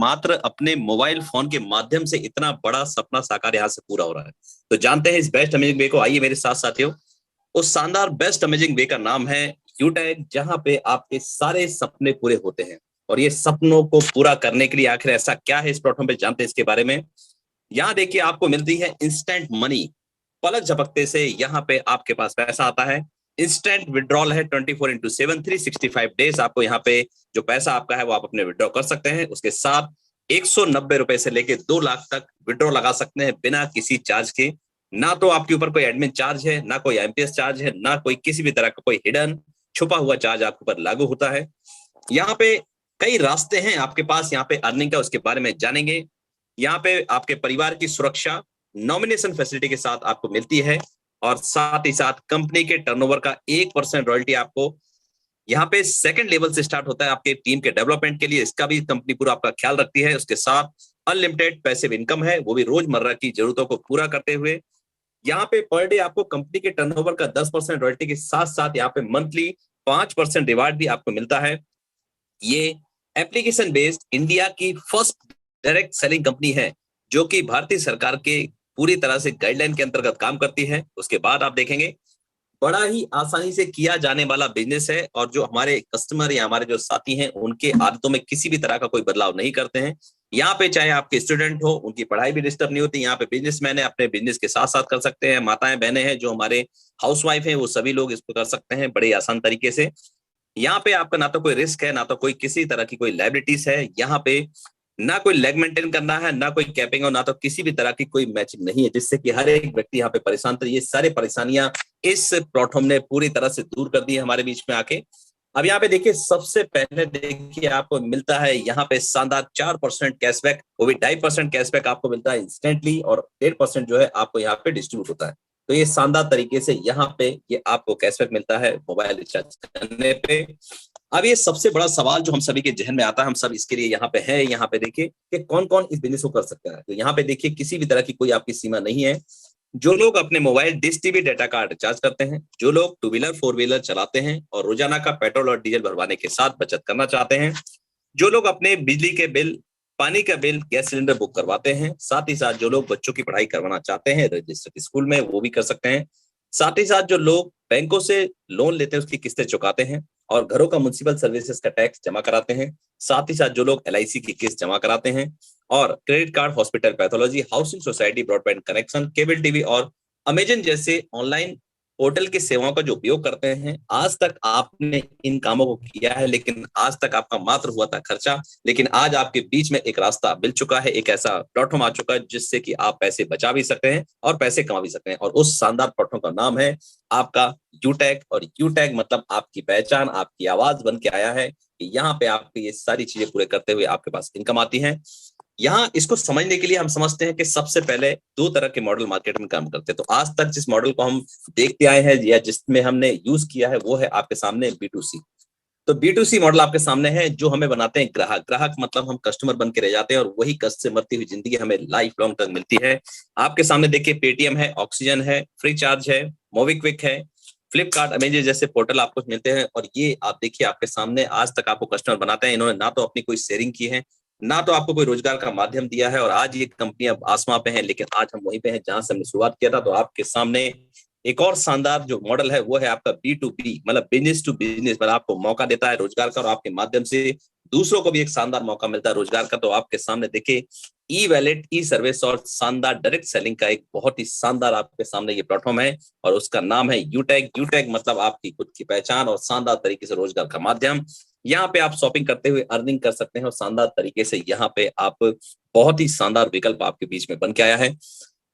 मात्र अपने mobile phone के माध्यम से इतना बड़ा सपना साकार यहाँ से पूरा हो रहा है। तो जानते हैं इस बेस्ट अमेजिंग वे को। आइए मेरे साथ साथियों, उस शानदार बेस्ट अमेजिंग वे का नाम है यूटैग, जहां पे आपके सारे सपने पूरे होते हैं। और ये सपनों को पूरा करने के लिए आखिर ऐसा क्या है इस प्लेटफॉर्म पे, जानते हैं इसके बारे में। यहाँ देखिए आपको मिलती है इंस्टेंट मनी। पलक झपकते से यहाँ पे आपके पास पैसा आता है। इंस्टेंट विड्रॉल है 24/7 365 डेज। आपको यहाँ पे जो पैसा आपका है वो आप अपने विड्रॉ कर सकते हैं। उसके साथ 190 रुपए से लेके 2 लाख तक विड्रॉ लगा सकते हैं बिना किसी चार्ज के। ना तो आपके ऊपर कोई एडमिन चार्ज है, ना कोई एमपीएस चार्ज है, ना कोई किसी भी तरह का कोई हिडन छुपा हुआ चार्ज आपके ऊपर लागू होता है। यहाँ पे कई रास्ते हैं आपके पास यहाँ पे अर्निंग का, उसके बारे में जानेंगे। यहाँ पे आपके परिवार की सुरक्षा नॉमिनेशन फैसिलिटी के साथ आपको मिलती है, और साथ ही साथ कंपनी के टर्नओवर का 1% रॉयल्टी आपको यहाँ पे सेकंड लेवल से स्टार्ट होता है आपके टीम के डेवलपमेंट के लिए। इसका भी कंपनी पूरा आपका ख्याल रखती है। उसके साथ अनलिमिटेड पैसिव इनकम है, वो भी रोजमर्रा की जरूरतों को पूरा करते हुए। यहाँ पे पर डे आपको कंपनी के टर्नओवर का 10% रॉयल्टी के साथ साथ यहाँ पे मंथली 5% रिवार्ड भी आपको मिलता है। ये एप्लीकेशन बेस्ड इंडिया की फर्स्ट डायरेक्ट सेलिंग कंपनी है, जो कि भारतीय सरकार के पूरी तरह से गाइडलाइन के अंतर्गत काम करती है। उसके बाद आप देखेंगे बड़ा ही आसानी से किया जाने वाला बिजनेस है, और जो हमारे कस्टमर या हमारे जो साथी हैं उनके आदतों में किसी भी तरह का कोई बदलाव नहीं करते हैं। यहाँ पे चाहे आपके स्टूडेंट हो, उनकी पढ़ाई भी डिस्टर्ब नहीं होती। यहाँ पे बिजनेसमैन है, अपने बिजनेस के साथ साथ कर सकते हैं। माताएं बहनें हैं जो हमारे हाउसवाइफ हैं, वो सभी लोग इसको कर सकते हैं बड़े आसान तरीके से। यहाँ पे आपका ना तो कोई रिस्क है, ना तो कोई किसी तरह की कोई लाइबिलिटीज है। यहाँ पे ना कोई लेग मेंटेन करना है, ना कोई कैपिंग, और ना तो किसी भी तरह की कोई मैचिंग नहीं है, जिससे कि हर एक व्यक्ति यहाँ पे परेशान था। ये सारी परेशानियां इस प्लेटफॉर्म ने पूरी तरह से दूर कर दी है हमारे बीच में आके। अब यहाँ पे देखिए, सबसे पहले देखिए आपको मिलता है यहाँ पे शानदार 4% कैशबैक, वो भी 2.5% कैशबैक आपको मिलता है इंस्टेंटली, और 1.5% जो है आपको यहाँ पे डिस्ट्रीब्यूट होता है। तो ये शानदार तरीके से यहाँ पे ये आपको कैशबैक मिलता है मोबाइल रिचार्ज करने पे। अब ये सबसे बड़ा सवाल जो हम सभी के जहन में आता है, हम सब इसके लिए यहाँ पे है। यहाँ पे देखिए कि कौन कौन इस बिजनेस को कर सकता है। तो यहाँ पे देखिए किसी भी तरह की कोई आपकी सीमा नहीं है। जो लोग अपने mobile dish TV data card recharge करते हैं, जो लोग टू व्हीलर फोर व्हीलर चलाते हैं और रोजाना का पेट्रोल और डीजल भरवाने के साथ बचत करना चाहते हैं, जो लोग अपने बिजली के बिल, पानी का बिल, गैस सिलेंडर बुक करवाते हैं, साथ ही साथ जो लोग बच्चों की पढ़ाई करवाना चाहते हैं रजिस्टर्ड स्कूल में, वो भी कर सकते हैं। साथ ही साथ जो लोग बैंकों से लोन लेते हैं उसकी किस्तें चुकाते हैं, और घरों का म्युनिसिपल सर्विसेज का टैक्स जमा कराते हैं, साथ ही साथ जो लोग एलआईसी की किस्त जमा कराते हैं, और credit card, hospital pathology, housing society, broadband connection, cable TV और अमेजन जैसे ऑनलाइन पोर्टल की सेवाओं का जो उपयोग करते हैं। आज तक आपने इन कामों को किया है, लेकिन आज तक आपका मात्र हुआ था खर्चा। लेकिन आज आपके बीच में एक रास्ता मिल चुका है, एक ऐसा प्लेटफॉर्म आ चुका है जिससे कि आप पैसे बचा भी सकते हैं और पैसे कमा भी सकते हैं। और उस शानदार प्लेटफॉर्म का नाम है आपका यूटैग। और यूटैग मतलब आपकी पहचान, आपकी आवाज बन के आया है कि यहाँ पे आपकी ये सारी चीजें पूरे करते हुए आपके पास इनकम आती है। यहाँ इसको समझने के लिए हम समझते हैं कि सबसे पहले 2 तरह के मॉडल मार्केट में काम करते हैं। तो आज तक जिस मॉडल को हम देखते आए हैं या जिसमें हमने यूज किया है, वो है आपके सामने B2C। तो B2C मॉडल आपके सामने है, जो हमें बनाते हैं ग्राहक। ग्राहक मतलब हम कस्टमर बन के रह जाते हैं, और वही कष्ट से मरती हुई जिंदगी हमें लाइफ लॉन्ग तक मिलती है। आपके सामने देखिए पेटीएम है, ऑक्सीजन है, फ्री चार्ज है, मोबिक्विक है, फ्लिपकार्ट, अमेजन जैसे पोर्टल आपको मिलते हैं। और ये आप देखिए आपके सामने आज तक आपको कस्टमर बनाते हैं। इन्होंने ना तो अपनी कोई शेयरिंग की है, ना तो आपको कोई रोजगार का माध्यम दिया है, और आज ये कंपनियां आसमां पे हैं, लेकिन आज हम वहीं पे हैं जहां से हमने शुरुआत किया था। तो आपके सामने एक और शानदार जो मॉडल है वो है आपका B2B, मतलब बिजनेस टू बिजनेस। मतलब आपको मौका देता है रोजगार का, और आपके माध्यम से दूसरों को भी एक शानदार मौका मिलता है रोजगार का। तो आपके सामने देखिए ई वैलेट, ई सर्विस और शानदार डायरेक्ट सेलिंग का एक बहुत ही शानदार आपके सामने ये प्लेटफॉर्म है, और उसका नाम है यूटैग। यूटैग मतलब आपकी खुद की पहचान और शानदार तरीके से रोजगार का माध्यम। यहाँ पे आप शॉपिंग करते हुए अर्निंग कर सकते हैं, और शानदार तरीके से यहाँ पे आप बहुत ही शानदार विकल्प आपके बीच में बन के आया है।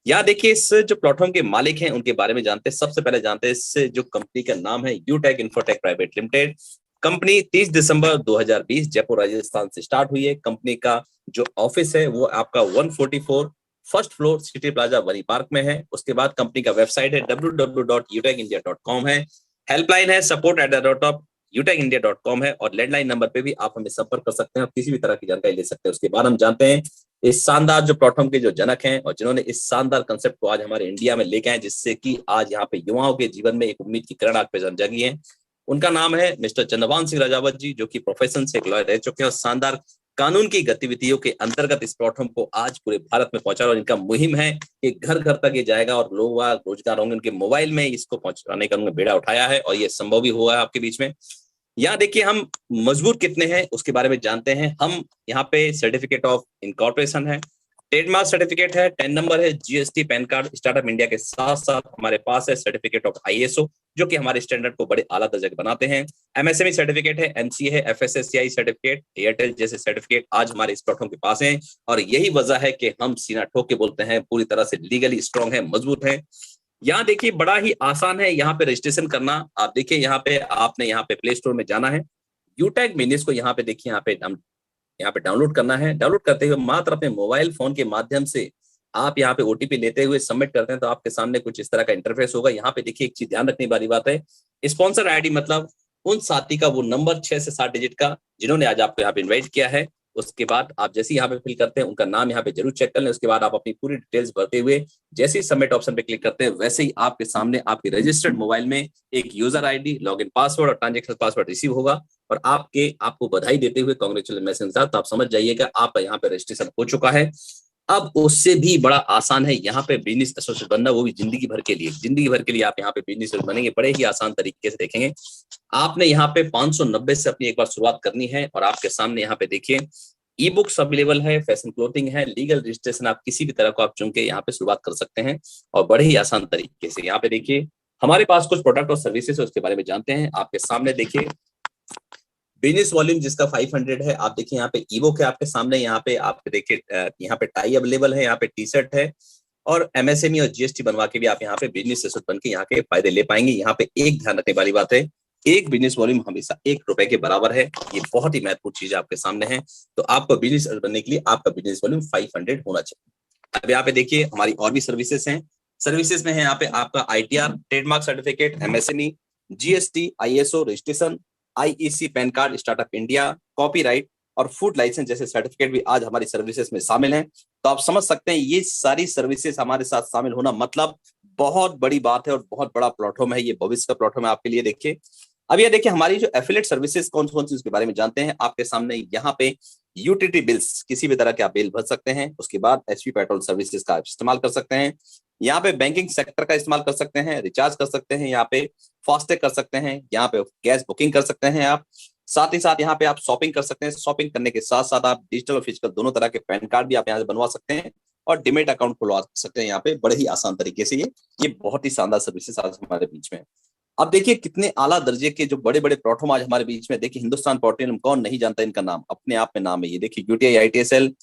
यहाँ देखिए इस जो प्लेटफॉर्म के मालिक हैं उनके बारे में जानते हैं। सबसे पहले जानते हैं इस जो कंपनी का नाम है यूटैग इन्फोटेक प्राइवेट लिमिटेड। कंपनी 30 दिसंबर 2020 जयपुर राजस्थान से स्टार्ट हुई है। कंपनी का जो ऑफिस है वो आपका 144 फर्स्ट फ्लोर सिटी प्लाजा वनी पार्क में है। उसके बाद कंपनी का वेबसाइट है www.utegindia.com है। हेल्पलाइन है support@utegindia.com है, और लैंडलाइन नंबर पे भी आप हमें संपर्क कर सकते हैं और किसी भी तरह की जानकारी ले सकते हैं। उसके बाद हम जानते हैं इस शानदार जो प्लेटफॉर्म के जो जनक हैं और जिन्होंने इस शानदार कंसेप्ट को आज हमारे इंडिया में लेके आए, जिससे कि आज यहाँ पे युवाओं के जीवन में एक उम्मीद की किरण आग पे जगी है। उनका नाम है मिस्टर चंद्रभान सिंह राजावत जी, जो कि प्रोफेशन से एक लॉयर रह चुके हैं और शानदार कानून की गतिविधियों के अंतर्गत इस प्लेटफॉर्म को आज पूरे भारत में पहुंचा और इनका मुहिम है कि घर घर तक ये जाएगा और लोग रोजगार होंगे, उनके मोबाइल में इसको पहुंचाने का उन्होंने बेड़ा उठाया है और ये संभव भी हुआ है आपके बीच में। यहाँ देखिए हम मजबूत कितने हैं उसके बारे में जानते हैं। हम यहाँ पे सर्टिफिकेट ऑफ इनकॉर्पोरेशन है, ट्रेडमार्क सर्टिफिकेट है, 10 नंबर है, GST, pan card, startup India के साथ साथ हमारे पास है सर्टिफिकेट ऑफ आईएसओ जो कि हमारे स्टैंडर्ड को बड़े आला दर्जे के बनाते हैं। एमएसएमई सर्टिफिकेट है, एमसीए है, एफएसएससीआई सर्टिफिकेट, एयरटेल जैसे सर्टिफिकेट आज हमारे इस प्लेटफॉर्म के पास हैं और यही वजह है कि हम सीना ठोक के बोलते हैं पूरी तरह से लीगली स्ट्रांग है, मजबूत है। यहाँ देखिए बड़ा ही आसान है यहाँ पे रजिस्ट्रेशन करना। आप देखिए यहाँ पे आपने यहाँ पे प्ले स्टोर में जाना है, यूटैग मिनिस को यहाँ पे देखिए यहाँ पे डाउनलोड करना है। डाउनलोड करते हुए मात्र अपने मोबाइल फोन के माध्यम से आप यहाँ पे ओटीपी लेते हुए सबमिट करते हैं तो आपके सामने कुछ इस तरह का इंटरफेस होगा। यहाँ पे देखिए एक चीज ध्यान रखने वाली बात है, स्पॉन्सर आईडी मतलब उन साथी का वो नंबर 6 से 7 डिजिट का जिन्होंने आज आपको यहाँ पे इन्वाइट किया है। उसके बाद आप जैसे ही यहाँ पे फिल करते हैं उनका नाम यहाँ पे जरूर चेक कर लें। उसके बाद आप अपनी पूरी डिटेल्स भरते हुए जैसे ही सबमिट ऑप्शन पे क्लिक करते हैं वैसे ही आपके सामने आपके रजिस्टर्ड मोबाइल में एक यूजर आईडी, लॉगिन पासवर्ड और ट्रांजेक्शन पासवर्ड रिसीव होगा और आपको बधाई देते हुए कांग्रेचुलेशन मैसेज के साथ आप समझ जाइएगा आपका यहाँ पे रजिस्ट्रेशन हो चुका है। अब उससे भी बड़ा आसान है यहाँ पे बिजनेस एसोसिएट बनना, वो भी जिंदगी भर के लिए। जिंदगी भर के लिए आप यहाँ पे बिजनेस बनेंगे बड़े ही आसान तरीके से। देखेंगे आपने यहाँ पे 590 से अपनी एक बार शुरुआत करनी है और आपके सामने यहाँ पे देखिए ई बुक्स अवेलेबल है, फैशन क्लोथिंग है, लीगल रजिस्ट्रेशन आप किसी भी तरह को आप चुन के यहाँ पे शुरुआत कर सकते हैं और बड़े ही आसान तरीके से। यहाँ पे देखिए हमारे पास कुछ प्रोडक्ट और सर्विसेज है उसके बारे में जानते हैं। आपके सामने देखिए बिजनेस वॉल्यूम जिसका 500 है, आप देखिए यहाँ पे ईबुक है आपके सामने, यहाँ पे आप देखिए यहाँ पे टाई अवेलेबल है, यहाँ पे टी शर्ट है और एमएसएमई और जीएसटी बनवा के भी आप यहाँ पे बिजनेस एसोसिएट बन के यहाँ के फायदे ले पाएंगे। यहाँ पे एक ध्यान रखने वाली बात है, एक बिजनेस वॉल्यूम हमेशा ₹1 के बराबर है। ये बहुत ही महत्वपूर्ण चीज आपके सामने है। तो आपको बिजनेस बनने के लिए आपका बिजनेस वॉल्यूम 500 होना चाहिए। अब यहाँ पे देखिए हमारी और भी सर्विसेज हैं। सर्विसेज में है यहाँ पे आपका ITR, trademark certificate, MSME, GST, ISO registration, IEC, pan card, startup India, copyright और फूड लाइसेंस जैसे सर्टिफिकेट भी आज हमारी सर्विसेज में शामिल हैं। तो आप समझ सकते हैं ये सारी सर्विसेज हमारे साथ शामिल होना मतलब बहुत बड़ी बात है और बहुत बड़ा प्लेटफॉर्म है। ये भविष्य का प्लेटफॉर्म है आपके लिए। देखिए अब ये देखिए हमारी जो एफिलिएट सर्विसेज कौन कौन सी उसके बारे में जानते हैं। आपके सामने यहाँ पे यूटिलिटी बिल्स, किसी भी तरह के आप बिल भर सकते हैं। उसके बाद एचपी पेट्रोल सर्विसेज का आप इस्तेमाल कर सकते हैं। यहाँ पे बैंकिंग सेक्टर का इस्तेमाल कर सकते हैं, रिचार्ज कर सकते हैं, यहाँ पे फास्टैग कर सकते हैं, यहाँ पे गैस बुकिंग कर सकते हैं आप। साथ ही साथ यहाँ पे आप शॉपिंग कर सकते हैं। शॉपिंग करने के साथ साथ आप डिजिटल और फिजिकल दोनों तरह के पैन कार्ड भी आप यहाँ से बनवा सकते हैं और डिमेट अकाउंट खुलवा सकते हैं यहाँ पे बड़े ही आसान तरीके से। ये बहुत ही शानदार सर्विसेज आज हमारे बीच में। अब देखिए कितने आला दर्जे के जो बड़े बड़े प्लेटफॉर्म आज हमारे बीच में। देखिए हिंदुस्तान पेट्रोलियम, कौन नहीं जानता इनका नाम, अपने आप में नाम है। ये देखिए UTI, ITSL,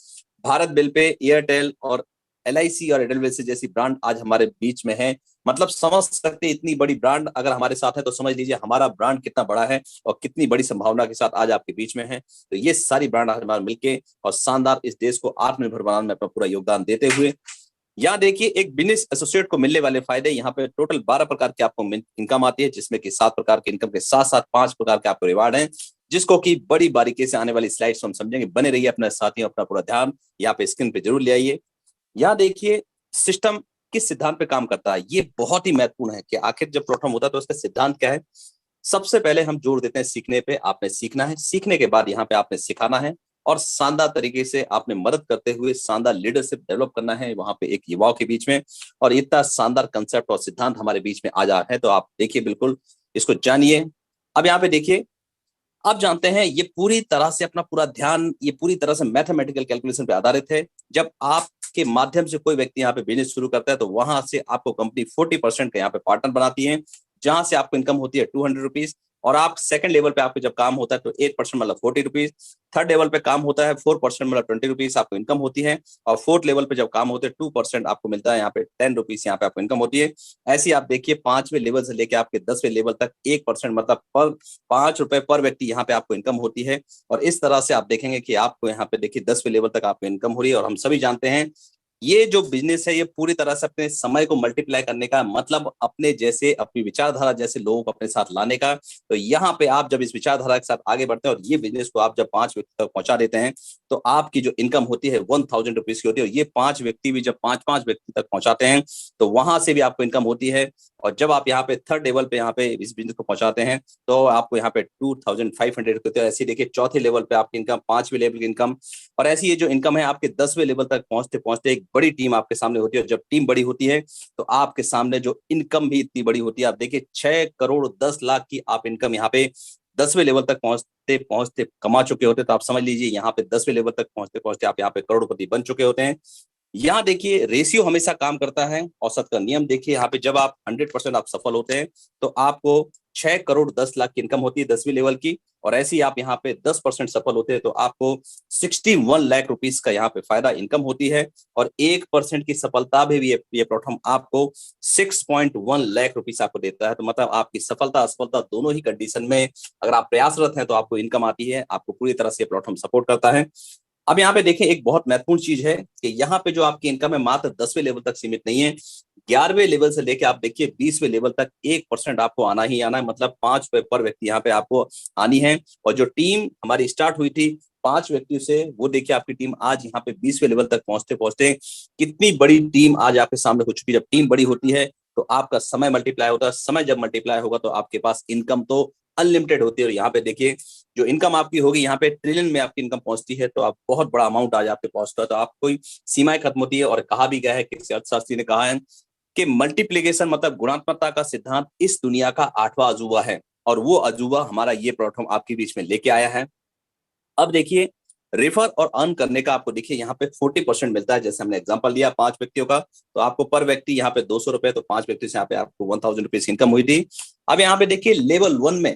Bharat bill pay, Airtel और एलआईसी और एडलवेस जैसी ब्रांड आज हमारे बीच में है। मतलब समझ सकते इतनी बड़ी ब्रांड अगर हमारे साथ है तो समझ लीजिए हमारा ब्रांड कितना बड़ा है और कितनी बड़ी संभावना के साथ आज आपके बीच में है। तो ये सारी ब्रांड आज हमारे मिलके और शानदार इस देश को आत्मनिर्भर बनाने में अपना पूरा योगदान देते हुए। यहाँ देखिए एक बिजनेस एसोसिएट को मिलने वाले फायदे, यहाँ पे टोटल 12 प्रकार की आपको इनकम आती है जिसमें कि 7 प्रकार के इनकम के साथ साथ 5 प्रकार के आपको रिवार्ड हैं जिसको कि बड़ी बारीकी से आने वाली स्लाइड्स हम समझेंगे। बने रहिए अपने साथियों, अपना पूरा ध्यान यहाँ पे स्क्रीन पे जरूर ले आइए। यहाँ देखिए सिस्टम किस सिद्धांत पे काम करता है, ये बहुत ही महत्वपूर्ण है कि आखिर जब प्लेटफॉर्म होता है तो उसका सिद्धांत क्या है। सबसे पहले हम जोर देते हैं सीखने पे। आपने सीखना है, सीखने के बाद यहाँ पे आपने सिखाना है और शानदार तरीके से आपने मदद करते हुए शानदार लीडरशिप डेवलप करना है वहां पे एक युवाओं के बीच में। और इतना शानदार कंसेप्ट और सिद्धांत हमारे बीच में आ जा है तो आप देखिए बिल्कुल इसको जानिए। अब यहाँ पे देखिए अब जानते हैं ये पूरी तरह से अपना पूरा ध्यान ये पूरी तरह से मैथमेटिकल कैलकुलेशन पे आधारित है। जब आपके माध्यम से कोई व्यक्ति यहाँ पे बिजनेस शुरू करता है तो वहां से आपको कंपनी 40% का यहाँ पे पार्टनर बनाती है जहां से आपको इनकम होती है ₹200 और आप सेकंड लेवल पे आपको जब काम होता है तो 8% मतलब ₹40, थर्ड लेवल पे काम होता है 4% मतलब ₹20 आपको इनकम होती है और फोर्थ लेवल पे जब काम होते हैं 2% आपको मिलता है यहाँ पे ₹10 यहाँ पे आपको इनकम होती है। ऐसे आप देखिए 5वें लेवल से लेके आपके 10वें लेवल तक 1% मतलब पर ₹5 पर व्यक्ति यहाँ पे आपको इनकम होती है। और इस तरह से आप देखेंगे कि आपको यहाँ पे देखिए 10वें लेवल तक आपको इनकम हो रही है। और हम सभी जानते हैं ये जो बिजनेस है ये पूरी तरह से अपने समय को मल्टीप्लाई करने का, मतलब अपने जैसे अपनी विचारधारा जैसे लोगों को अपने साथ लाने का। तो यहाँ पे आप जब इस विचारधारा के साथ आगे बढ़ते हैं और ये बिजनेस को आप जब 5 व्यक्ति तक पहुंचा देते हैं, तो आपकी जो इनकम होती है 1000 रुपीज की होती है। और ये 5 व्यक्ति भी जब 5 5 व्यक्ति तक पहुंचाते हैं तो वहां से भी आपको इनकम होती है। और जब आप यहाँ पे थर्ड लेवल पे यहाँ पे इस बिजनेस को पहुंचाते हैं तो आपको यहाँ पे 2500 होते हैं। ऐसे देखिए चौथे लेवल पे आपकी इनकम, 5वें लेवल की इनकम, और ऐसी ये जो इनकम है आपके 10वें लेवल तक पहुंचते पहुंचते एक बड़ी टीम आपके सामने होती है। और जब टीम बड़ी होती है तो आपके सामने जो इनकम भी इतनी बड़ी होती है। आप देखिए 6 करोड़ 10 लाख की आप इनकम यहाँ पे 10वें लेवल तक पहुंचते पहुंचते कमा चुके होते। तो आप समझ लीजिए यहाँ पे 10वें लेवल तक पहुंचते पहुंचते आप यहाँ पे करोड़पति बन चुके होते हैं। यहाँ देखिए रेशियो हमेशा काम करता है, औसत का नियम देखिए। यहाँ पे जब आप 100% आप सफल होते हैं तो आपको 6 करोड़ 10 लाख की इनकम होती है 10वीं लेवल की। और ऐसे ही आप यहाँ पे 10% सफल होते हैं तो आपको 61 लाख रुपीज का यहाँ पे फायदा इनकम होती है। और 1% की सफलता भी ये प्लेटफॉर्म आपको 6.1 लाख रुपीज आपको देता है। तो मतलब आपकी सफलता असफलता दोनों ही कंडीशन में अगर आप प्रयासरत हैं तो आपको इनकम आती है, आपको पूरी तरह से प्लेटफॉर्म सपोर्ट करता है। अब यहाँ पे देखें एक बहुत महत्वपूर्ण चीज है कि यहाँ पे जो आपकी इनकम है मात्र 10वें लेवल तक सीमित नहीं है। 11वें लेवल से लेके आप देखिए 20वें लेवल तक 1% आपको आना ही आना है, मतलब 5 पर व्यक्ति यहाँ पे आपको आनी है। और जो टीम हमारी स्टार्ट हुई थी 5 व्यक्तियों से, वो देखिए आपकी टीम आज यहाँ पे 20वें लेवल तक पहुंचते पहुंचते कितनी बड़ी टीम आज आपके सामने हो चुकी है। जब टीम बड़ी होती है तो आपका समय मल्टीप्लाई होता है, समय जब मल्टीप्लाई होगा तो आपके पास इनकम तो अनलिमिटेड होती है। और यहाँ पे देखिए जो इनकम आपकी होगी यहाँ पे ट्रिलियन में आपकी इनकम पहुंचती है। तो आप बहुत बड़ा अमाउंट आज आपके पहुंचता है तो आप कोई सीमाएं खत्म होती है। और कहा भी गया है, किसी अर्थशास्त्री ने कहा है कि मल्टीप्लीकेशन मतलब गुणात्मकता का सिद्धांत इस दुनिया का 8वां अजूबा है। और वो अजूबा हमारा ये प्लेटफॉर्म आपके बीच में लेके आया है। अब देखिए रेफर और अर्न करने का आपको देखिए यहाँ पे 40% मिलता है। जैसे हमने एग्जांपल लिया 5 व्यक्तियों का, तो आपको पर व्यक्ति यहाँ पे 200 रुपए, तो 5 व्यक्ति से यहाँ पे आपको 1000 रुपीज इनकम हुई थी। अब यहाँ पे देखिए लेवल 1 में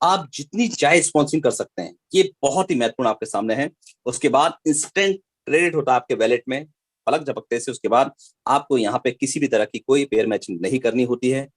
आप जितनी चाहे स्पॉन्सरिंग कर सकते हैं, ये बहुत ही महत्वपूर्ण आपके सामने है। उसके बाद इंस्टेंट क्रेडिट होता है आपके वैलेट में पलक झपकते से। उसके बाद आपको यहाँ पे किसी भी तरह की कोई पेयर मैचिंग नहीं करनी होती है।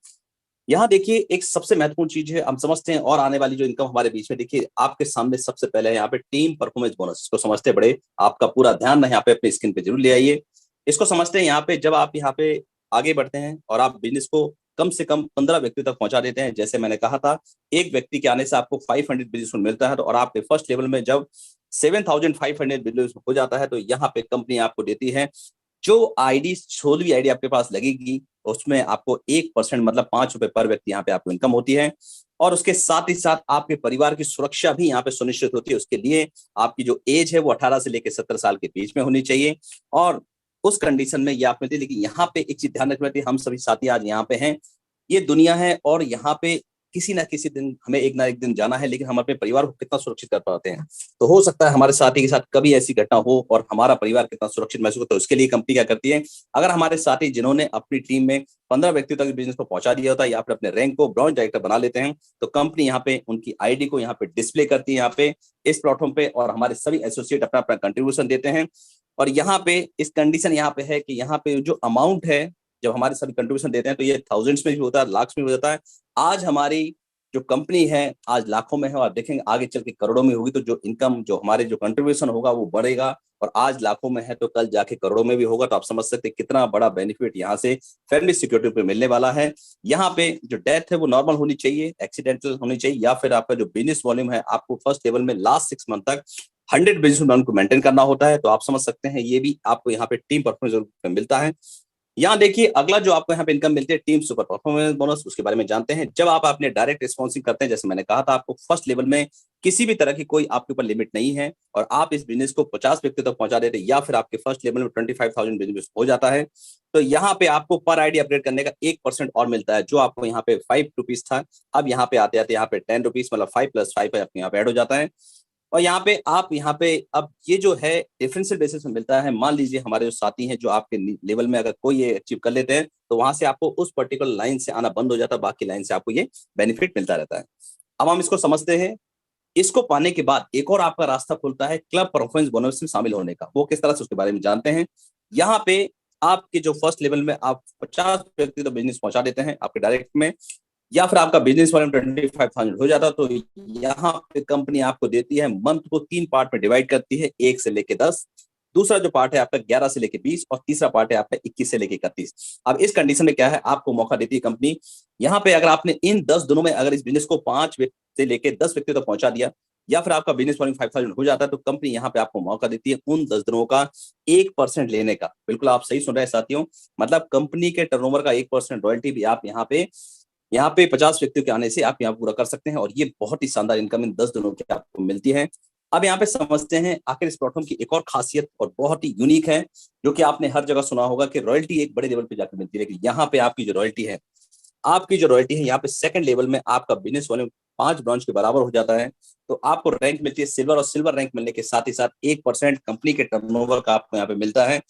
यहाँ देखिए एक सबसे महत्वपूर्ण चीज है, हम समझते हैं और आने वाली जो इनकम हमारे बीच में देखिए आपके सामने सबसे पहले है यहाँ पे टीम परफॉर्मेंस बोनस। इसको समझते बड़े, आपका पूरा ध्यान यहाँ पे अपने स्क्रीन पे जरूर ले आइए। इसको समझते हैं यहाँ पे जब आप यहाँ पे आगे बढ़ते हैं और आप बिजनेस को कम से कम 15 व्यक्ति तक पहुंचा देते हैं। जैसे मैंने कहा था एक व्यक्ति के आने से आपको 500 बिजनेस मिलता है। तो और आपके फर्स्ट लेवल में जब 7500 बिजनेस हो जाता है तो यहाँ पे कंपनी आपको देती है जो आईडी 16वीं आईडी आपके पास लगेगी उसमें आपको 1% मतलब 5 रुपए पर व्यक्ति यहाँ पे आपको इनकम होती है। और उसके साथ ही साथ आपके परिवार की सुरक्षा भी यहाँ पे सुनिश्चित होती है। उसके लिए आपकी जो एज है वो 18 से लेकर 70 साल के बीच में होनी चाहिए। और उस कंडीशन में ये आप मिलती है। लेकिन यहाँ पे एक चीज ध्यान रखनी होती है, हम सभी साथी आज यहाँ पे हैं, ये दुनिया है और यहाँ पे किसी ना किसी दिन हमें एक ना एक दिन जाना है। लेकिन हम अपने परिवार को कितना सुरक्षित कर पाते हैं, तो हो सकता है हमारे साथी के साथ कभी ऐसी घटना हो और हमारा परिवार कितना सुरक्षित महसूस होता है। उसके लिए कंपनी क्या करती है, अगर हमारे साथी जिन्होंने अपनी टीम में 15 व्यक्तियों तक बिजनेस को पहुंचा दिया होता है या फिर अपने रैंक को ब्रॉन्ज डायरेक्टर बना लेते हैं, तो कंपनी यहाँ पे उनकी आईडी को यहाँ पे डिस्प्ले करती है यहाँ पे इस प्लेटफॉर्म पे। और हमारे सभी एसोसिएट अपना अपना कंट्रीब्यूशन देते हैं। और यहाँ पे इस कंडीशन यहाँ पे है कि यहाँ पे जो अमाउंट है जब हमारे सभी कंट्रीब्यूशन देते हैं तो ये थाउजेंड्स में भी होता है, लाख्स में भी होता है। आज हमारी जो कंपनी है आज लाखों में है और आप देखेंगे आगे चल के करोड़ों में होगी। तो जो इनकम जो हमारे जो कंट्रीब्यूशन होगा वो बढ़ेगा और आज लाखों में है तो कल जाके करोड़ों में भी होगा। तो आप समझ सकते हैं कितना बड़ा बेनिफिट यहाँ से फैमिली सिक्योरिटी पे मिलने वाला है। यहाँ पे जो डेथ है वो नॉर्मल होनी चाहिए, एक्सीडेंटल होनी चाहिए, या फिर आपका जो बिजनेस वॉल्यूम है आपको फर्स्ट लेवल में लास्ट 6 मंथ तक 100 बिजनेस को मेंटेन करना होता है। तो आप समझ सकते हैं ये भी आपको यहाँ पे टीम परफॉर्मेंस मिलता है। यहाँ देखिए अगला जो आपको यहाँ पे इनकम मिलती है टीम सुपर परफॉर्मेंस बोनस, उसके बारे में जानते हैं। जब आप अपने डायरेक्ट रिस्पॉन्सिंग करते हैं, जैसे मैंने कहा था आपको फर्स्ट लेवल में किसी भी तरह की कोई आपके ऊपर लिमिट नहीं है और आप इस बिजनेस को 50 व्यक्ति तक पहुंचा देते हैं या फिर आपके फर्स्ट लेवल में 25,000 बिजनेस हो जाता है, तो यहाँ पे आपको पर आईडी अपडेट करने का 1% और मिलता है। जो आपको यहाँ पे 5 रुपीज था, अब यहाँ पे आते आते यहाँ पे 10 रुपीज मतलब 5 + 5 आपके यहाँ पे ऐड हो जाता है। और यहाँ पे आप यहाँ पे अब ये जो है डिफरेंशियल बेसिस में मिलता है। मान लीजिए हमारे जो साथी हैं जो आपके लेवल में अगर कोई ये अचीव कर लेते हैं तो वहां से आपको उस पर्टिकुलर लाइन से आना बंद हो जाता है, बाकी लाइन से आपको ये बेनिफिट मिलता रहता है। अब हम इसको समझते हैं। इसको पाने के बाद एक और आपका रास्ता खुलता है क्लब परफॉर्मेंस बोनस में शामिल होने का। वो किस तरह से, उसके बारे में जानते हैं। यहाँ पे आपके जो फर्स्ट लेवल में आप 50 व्यक्ति तो बिजनेस पहुंचा देते हैं आपके डायरेक्ट में, या फिर आपका बिजनेस वॉल्यूम 25,000 हो जाता, तो यहाँ पे कंपनी आपको देती है, मंथ को 3 पार्ट में डिवाइड करती है, 1 से लेके 10। दूसरा जो पार्ट है आपका 11 से लेके 20 और तीसरा पार्ट है आपका 21 से लेके 31। अब इस कंडीशन में क्या है, आपको मौका देती है कंपनी, यहाँ पे अगर आपने इन 10 दिनों में अगर इस बिजनेस को 5 व्यक्ति से लेके 10 व्यक्ति तक पहुंचा दिया, या फिर आपका बिजनेस वॉल्यूम 5000 हो जाता है, तो कंपनी यहाँ पे आपको मौका देती है उन 10 दिनों का 1% लेने का। बिल्कुल आप सही सुन रहे हैं साथियों, मतलब कंपनी के टर्नओवर का 1% रॉयल्टी भी आप यहाँ पे 50 व्यक्तियों के आने से आप यहाँ पूरा कर सकते हैं, और ये बहुत ही शानदार इनकम इन 10 दिनों की आपको मिलती है। अब यहाँ पे समझते हैं आखिर इस प्लेटफॉर्म की एक और खासियत और बहुत ही यूनिक है, जो कि आपने हर जगह सुना होगा कि रॉयल्टी एक बड़े लेवल पे जाकर मिलती है, लेकिन यहाँ पे आपकी जो रॉयल्टी है यहाँ पे सेकंड लेवल में आपका बिजनेस वॉल्यूम 5 ब्रांच के बराबर हो जाता है, तो आपको रैंक मिलती है सिल्वर, और सिल्वर रैंक मिलने के साथ ही साथ 1% कंपनी के टर्नओवर का आपको यहाँ पे मिलता है।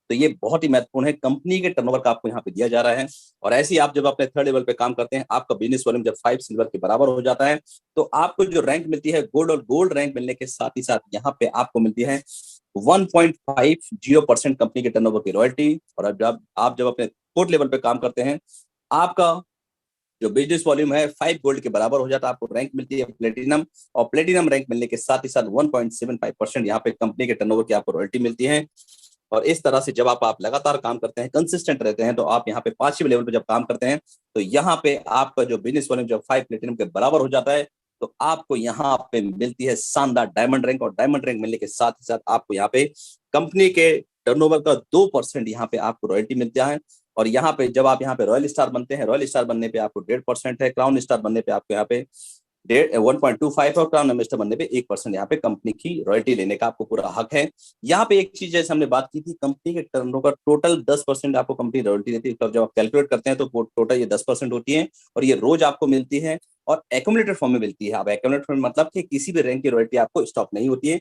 तो ये बहुत ही महत्वपूर्ण है, कंपनी के टर्नओवर का आपको यहाँ पे दिया जा रहा है। और ऐसे ही आप जब अपने थर्ड लेवल पे काम करते हैं, आपका बिजनेस वॉल्यूम जब 5 सिल्वर के बराबर हो जाता है, तो आपको जो रैंक मिलती है गोल्ड, और गोल्ड रैंक मिलने के साथ ही साथ यहाँ पे आपको मिलती है 1.50% कंपनी के टर्नओवर की रॉयल्टी। और अब जब आप अपने फोर्थ लेवल पे काम करते हैं, आपका जो बिजनेस वॉल्यूम है 5 गोल्ड के बराबर हो जाता है, आपको रैंक मिलती है प्लेटिनम, और प्लेटिनम रैंक मिलने के साथ ही साथ 1.75% यहाँ पे कंपनी के टर्नओवर की आपको रॉयल्टी मिलती है। और इस तरह से जब आप लगातार काम करते हैं, कंसिस्टेंट रहते हैं, तो आप यहाँ पे 5वें लेवल पे जब काम करते हैं, तो यहाँ पे आपका जो बिजनेस वॉल्यूम जब 5 प्लेटिनम के बराबर हो जाता है, तो आपको यहाँ पे मिलती है शानदार डायमंड रैंक, और डायमंड रैंक मिलने के साथ ही साथ आपको यहाँ पे कंपनी के टर्नओवर का 2% यहाँ पे आपको रॉयल्टी मिलता है। और यहाँ पे जब आप यहाँ पे रॉयल स्टार बनते हैं, रॉयल स्टार बनने पे आपको 1.5% है, क्राउन स्टार बनने पे आपको यहाँ पे 1.25, और क्राउन एम्बेसडर बनने पे 1% यहाँ पे कंपनी की रॉयल्टी लेने का आपको पूरा हक है। यहाँ पे एक चीज जैसे हमने बात की थी, कंपनी के टर्नओवर का टोटल 10% आपको कंपनी रॉयल्टी देती है, जब आप कैलकुलेट करते हैं तो टोटल ये 10% होती है, और ये रोज आपको मिलती है और एक्यूमुलेटेड फॉर्म में मिलती है। अब एक्यूमुलेटेड फॉर्म मतलब कि किसी भी रैंक की रॉयल्टी आपको स्टॉप नहीं होती है।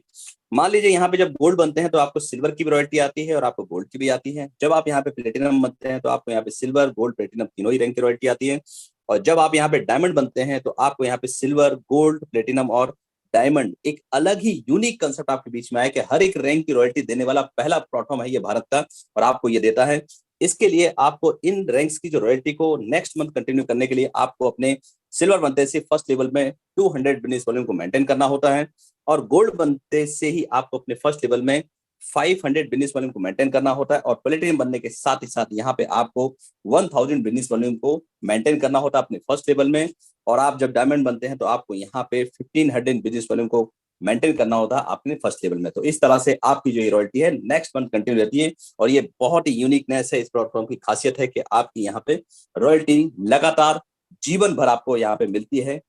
मान लीजिए यहाँ पे जब गोल्ड बनते हैं तो आपको सिल्वर की भी रॉयल्टी आती है और आपको गोल्ड की भी आती है। जब आप यहाँ पे प्लेटिनम बनते हैं तो आपको यहाँ पे सिल्वर, गोल्ड, प्लेटिनम तीनों ही रैंक की रॉयल्टी आती है। और जब आप यहाँ पे डायमंड बनते हैं तो आपको यहाँ पे सिल्वर, गोल्ड, प्लेटिनम और डायमंड, एक अलग ही यूनिक कंसेप्ट आपके बीच में आया कि हर एक रैंक की रॉयल्टी देने वाला पहला प्लेटफॉर्म है ये भारत का, और आपको ये देता है। इसके लिए आपको इन रैंक्स की जो रॉयल्टी को नेक्स्ट मंथ कंटिन्यू करने के लिए आपको अपने सिल्वर बनते से फर्स्ट लेवल में 200 बिजनेस वॉल्यूम को मेंटेन करना होता है, और गोल्ड बनते से ही आपको अपने फर्स्ट लेवल में 500 बिजनेस वॉल्यूम को मेंटेन करना होता है, और प्लेटिनम बनने के साथ ही साथ यहाँ पे आपको 1000 बिजनेस वॉल्यूम को मेंटेन करना होता है अपने फर्स्ट लेवल में। और आप जब डायमंड बनते हैं तो आपको यहाँ पे 1500 बिजनेस वॉल्यूम को मेंटेन करना होता है अपने फर्स्ट लेवल में। तो इस तरह से आपकी जो ये रॉयल्टी है नेक्स्ट मंथ कंटिन्यू रहती है, और ये बहुत ही यूनिकनेस है इस प्लेटफॉर्म की, खासियत है कि आपकी यहाँ पे रॉयल्टी लगातार जीवन भर आपको यहाँ पे मिलती है।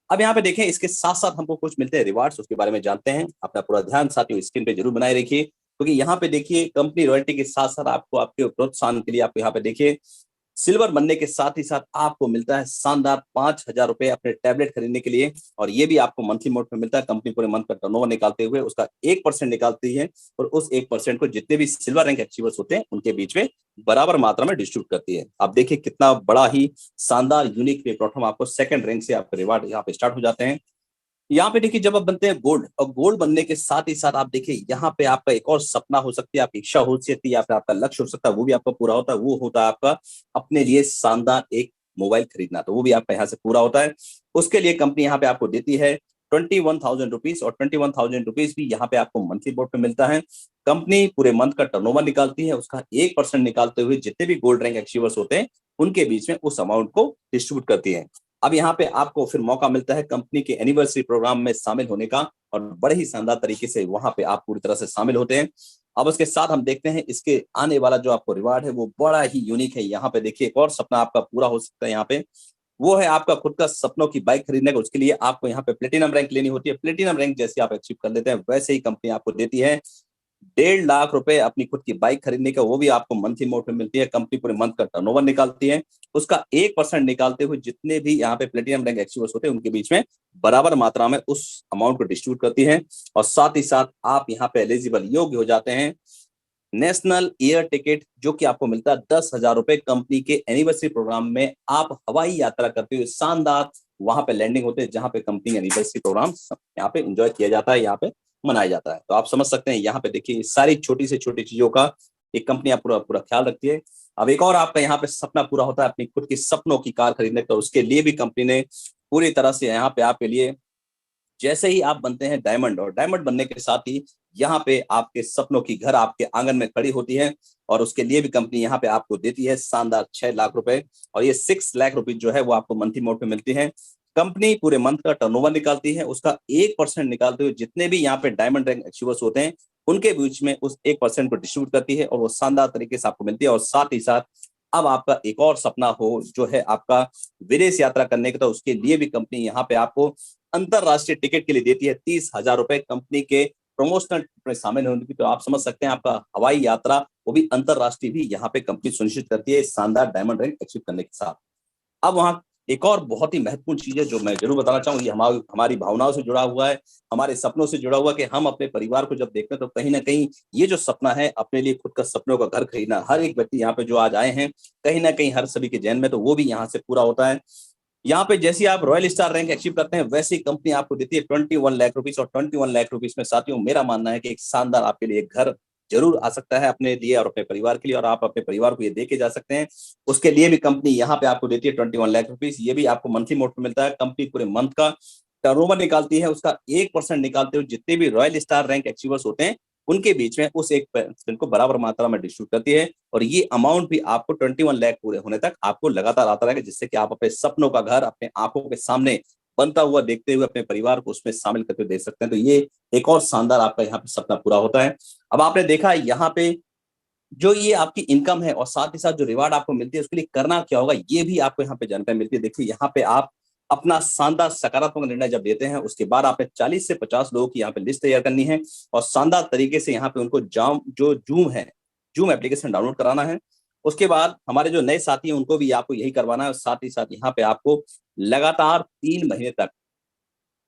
अब यहाँ पे देखें, इसके साथ साथ हमको कुछ मिलते हैं रिवार्ड्स, उसके बारे में जानते हैं। अपना पूरा ध्यान साथियों स्क्रीन पे जरूर बनाए रखिए, क्योंकि यहाँ पे देखिए कंपनी रॉयल्टी के साथ साथ आपको आपके प्रोत्साहन के लिए आपको यहाँ पे देखिए सिल्वर बनने के साथ ही साथ आपको मिलता है शानदार 5000 रुपए अपने टैबलेट खरीदने के लिए, और ये भी आपको मंथली मोड में मिलता है। कंपनी पूरे मंथ का टर्नओवर निकालते हुए उसका 1% निकालती है, और उस 1% को जितने भी सिल्वर रैंक अचीवर्स होते हैं उनके बीच में बराबर मात्रा में डिस्ट्रीब्यूट करती है। आप देखिए कितना बड़ा ही शानदार यूनिक प्लेटफॉर्म, आपको सेकंड रैंक से आपके रिवार्ड यहाँ पे स्टार्ट हो जाते हैं। यहाँ पे देखिए जब आप बनते हैं गोल्ड, और गोल्ड बनने के साथ ही साथ आप देखिए यहाँ पे आपका एक और सपना हो सकती है, आपकी इच्छा हो सकती है, या फिर आपका लक्ष्य हो सकता है, वो भी आपका पूरा होता है। वो होता है आपका अपने लिए शानदार एक मोबाइल खरीदना, तो वो भी आपका यहाँ से पूरा होता है। उसके लिए कंपनी यहाँ पे आपको देती है 21,000 रुपीज, और 21,000 रुपीज भी यहाँ पे आपको मंथली बोर्ड पे मिलता है। कंपनी पूरे मंथ का टर्नओवर निकालती है, उसका 1% निकालते हुए जितने भी गोल्ड रैंक अचीवर्स होते हैं उनके बीच में उस अमाउंट को डिस्ट्रीब्यूट करती है। अब यहाँ पे आपको फिर मौका मिलता है कंपनी के एनिवर्सरी प्रोग्राम में शामिल होने का, और बड़े ही शानदार तरीके से वहां पे आप पूरी तरह से शामिल होते हैं। अब उसके साथ हम देखते हैं इसके आने वाला जो आपको रिवार्ड है वो बड़ा ही यूनिक है। यहाँ पे देखिए एक और सपना आपका पूरा हो सकता है यहाँ पे, वो है आपका खुद का सपनों की बाइक खरीदने का। उसके लिए आपको यहाँ पे प्लेटिनम रैंक लेनी होती है। प्लेटिनम रैंक जैसे आप अचीव कर लेते हैं, वैसे ही कंपनी आपको देती है 1.5 लाख रुपए अपनी खुद की बाइक खरीदने का, वो भी आपको मंथली मोड में मिलती है। कंपनी पूरे मंथ का टर्नओवर निकालती है, उसका 1% निकालते हुए जितने भी यहाँ पे प्लेटिनम रैंक अचीवर्स होते हैं उनके बीच में बराबर मात्रा में उस अमाउंट को डिस्ट्रीब्यूट करती है। और साथ ही साथ आप यहाँ पे एलिजिबल योग्य हो जाते हैं नेशनल एयर टिकट, जो कि आपको मिलता है 10,000 रुपए। कंपनी के एनिवर्सरी प्रोग्राम में आप हवाई यात्रा करते हुए शानदार वहां पे लैंडिंग होते हैं, जहां पे कंपनी एनिवर्सरी प्रोग्राम यहाँ पे एंजॉय किया जाता है, यहाँ पे मनाया जाता है। तो आप समझ सकते हैं यहाँ पे देखिए सारी छोटी से छोटी चीजों का एक कंपनी आप पूरा पूरा ख्याल रखती है। अब एक और आपका यहाँ पे सपना पूरा होता है अपनी खुद की सपनों की कार खरीदने का, उसके लिए भी कंपनी ने पूरी तरह से यहाँ पे आपके लिए जैसे ही आप बनते हैं डायमंड, और डायमंड बनने के साथ ही यहाँ पे आपके सपनों की घर आपके आंगन में खड़ी होती है, और उसके लिए भी कंपनी यहाँ पे आपको देती है शानदार 6 लाख रुपए, और ये 6 लाख रुपीज जो है वो आपको मंथली मोड पे मिलती है। कंपनी पूरे मंथ का टर्नओवर निकालती है, उसका 1% निकालते हुए जितने भी यहाँ पे डायमंड रैंक अचीवर्स होते हैं उनके बीच में उस 1% को डिस्ट्रीब्यूट करती है, और वो शानदार तरीके से आपको मिलती है। और साथ ही साथ अब आपका एक और सपना हो जो है आपका विदेश यात्रा करने का, तो उसके लिए भी कंपनी यहाँ पे आपको अंतरराष्ट्रीय टिकट के लिए देती है 30,000 रुपए कंपनी के प्रमोशनल में शामिल होने की। तो आप समझ सकते हैं आपका हवाई यात्रा वो भी अंतरराष्ट्रीय भी यहाँ पे कंपनी सुनिश्चित करती है शानदार डायमंड रैंक अचीव करने के साथ। अब वहाँ एक और बहुत ही महत्वपूर्ण चीज है जो मैं जरूर बताना चाहूंगी, हमारी भावनाओं से जुड़ा हुआ है, हमारे सपनों से जुड़ा हुआ, कि हम अपने परिवार को जब देखते हैं तो कहीं ना कहीं ये जो सपना है अपने लिए खुद का सपनों का घर खरीदना, हर एक व्यक्ति यहाँ पे जो आज आए हैं कहीं ना कहीं हर सभी के जहन में, तो वो भी यहाँ से पूरा होता है। यहाँ पे जैसे आप रॉयल स्टार रैंक अचीव करते हैं वैसे ही कंपनी आपको देती है 21 लाख रुपीज, और 21 लाख रुपीज में साथियों मेरा मानना है कि एक शानदार आपके लिए एक घर जरूर आ सकता है अपने लिए और अपने परिवार के लिए, और आप अपने परिवार को ये दे के जा सकते हैं। उसके लिए भी कंपनी यहाँ पे आपको देती है 21 लाख रुपीज, ये भी आपको मंथली मोड पे मिलता है। कंपनी पूरे मंथ का टर्नओवर निकालती है, उसका 1% निकालते हुए जितने भी रॉयल स्टार रैंक अचीवर्स होते हैं उनके बीच में उस 1% को बराबर मात्रा में डिस्ट्रीब्यूट करती है, और ये अमाउंट भी आपको 21 लाख पूरे होने तक आपको लगातार आता रहेगा, जिससे कि आप अपने सपनों का घर अपने आंखों के सामने बनता हुआ देखते हुए अपने परिवार को उसमें शामिल करके देख सकते हैं। तो ये एक और शानदार आपका यहाँ पे सपना पूरा होता है। अब आपने देखा यहाँ पे जो ये आपकी इनकम है और साथ ही साथ जो रिवार्ड आपको मिलती है उसके लिए करना क्या होगा ये भी आपको यहाँ पे जानकारी मिलती है। देखिए यहाँ पे आप अपना शानदार सकारात्मक निर्णय जब लेते हैं उसके बाद आपने 40 से 50 लोगों की यहाँ पे लिस्ट तैयार करनी है, और शानदार तरीके से यहाँ पे उनको जाम जो जूम है जूम एप्लीकेशन डाउनलोड कराना है। उसके बाद हमारे जो नए साथी हैं उनको भी आपको यही करवाना है, और साथ ही साथ यहाँ पे आपको लगातार 3 महीने तक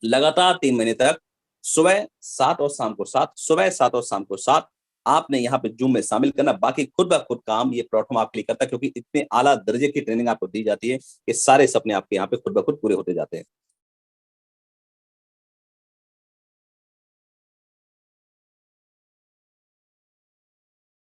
लगातार 3 महीने तक सुबह 7 और शाम को 7, सुबह 7 और शाम को 7 आपने यहाँ पे जूम में शामिल करना। बाकी खुद ब खुद काम ये प्लेटफॉर्म आपके लिए करता है, क्योंकि इतने आला दर्जे की ट्रेनिंग आपको दी जाती है कि सारे सपने आपके यहाँ पे खुद ब खुद पूरे होते जाते हैं।